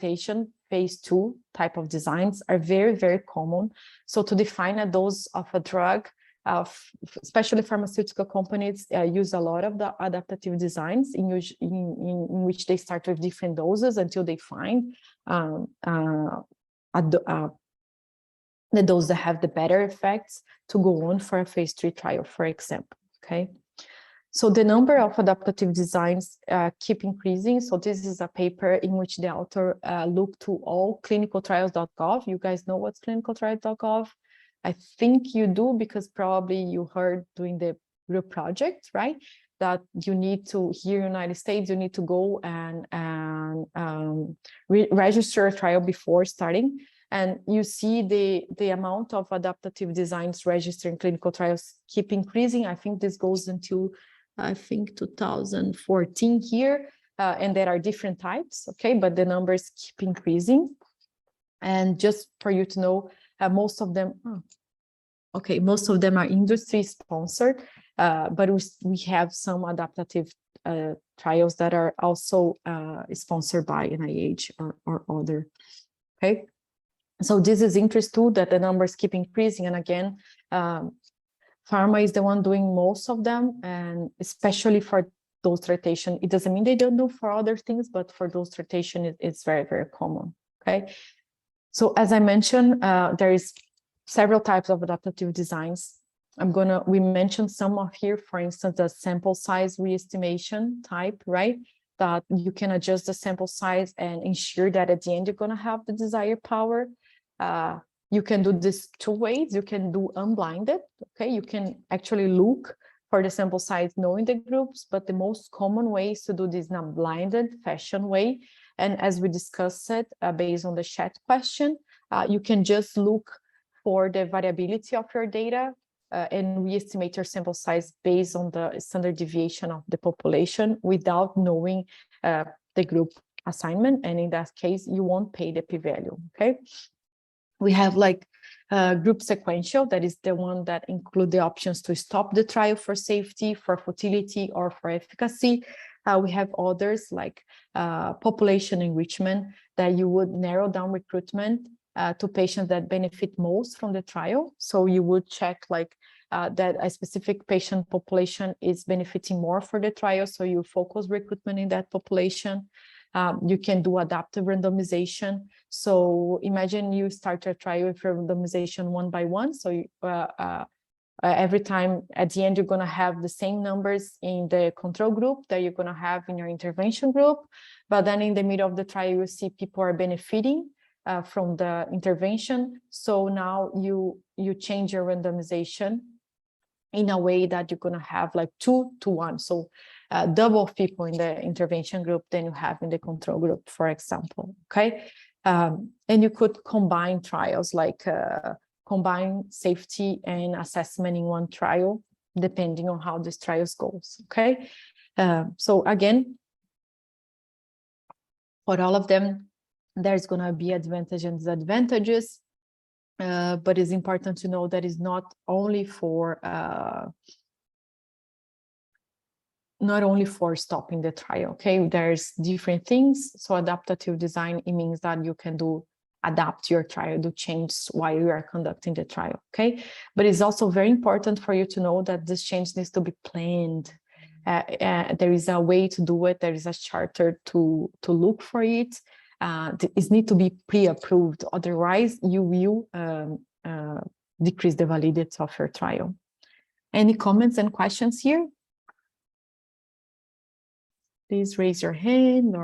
rotation phase 2 type of designs are very, very common. So to define a dose of a drug, especially pharmaceutical companies use a lot of the adaptive designs in which they start with different doses until they find the dose that have the better effects to go on for a phase 3 trial, for example, okay? So the number of adaptive designs keep increasing. So this is a paper in which the author looked to all clinicaltrials.gov. You guys know what's clinicaltrials.gov? I think you do, because probably you heard during the group project, right? That you need to, here in the United States, you need to go and register a trial before starting. And you see the amount of adaptive designs registered in clinical trials keep increasing. I think this goes until, I think, 2014 here. And there are different types, okay? But the numbers keep increasing. And just for you to know, most of them, most of them are industry sponsored, but we have some adaptive trials that are also sponsored by NIH or other, okay? So this is interesting too, that the numbers keep increasing. And again, pharma is the one doing most of them, and especially for dose rotation. It doesn't mean they don't do for other things, but for dose rotation, it's very, very common, okay? So as I mentioned, there is several types of adaptive designs. We mentioned some of here, for instance, the sample size re-estimation type, right? That you can adjust the sample size and ensure that at the end, you're gonna have the desired power. You can do this two ways. You can do unblinded, okay? You can actually look for the sample size knowing the groups, but the most common way is to do this in a blinded fashion way. And as we discussed it, based on the chat question, you can just look for the variability of your data and re-estimate your sample size based on the standard deviation of the population without knowing the group assignment. And in that case, you won't pay the p-value, okay? We have like group sequential, that is the one that include the options to stop the trial for safety, for futility, or for efficacy. We have others like population enrichment, that you would narrow down recruitment to patients that benefit most from the trial. So you would check like that a specific patient population is benefiting more for the trial, so you focus recruitment in that population. You can do adaptive randomization. So imagine you start a trial with randomization 1 by 1. So every time at the end, you're going to have the same numbers in the control group that you're going to have in your intervention group. But then in the middle of the trial, you see people are benefiting from the intervention. So now you change your randomization in a way that you're going to have like 2 to 1. So double people in the intervention group than you have in the control group, for example, okay? And you could combine trials, like combine safety and assessment in one trial, depending on how this trials goes, okay? So again, for all of them, there's going to be advantages and disadvantages, but it's important to know that it's not only for stopping the trial, okay? There's different things. So adaptive design, it means that you can adapt your trial, do change while you are conducting the trial, okay? But it's also very important for you to know that this change needs to be planned. There is a way to do it. There is a charter to look for it. It needs to be pre-approved. Otherwise, you will decrease the validity of your trial. Any comments and questions here? Please raise your hand.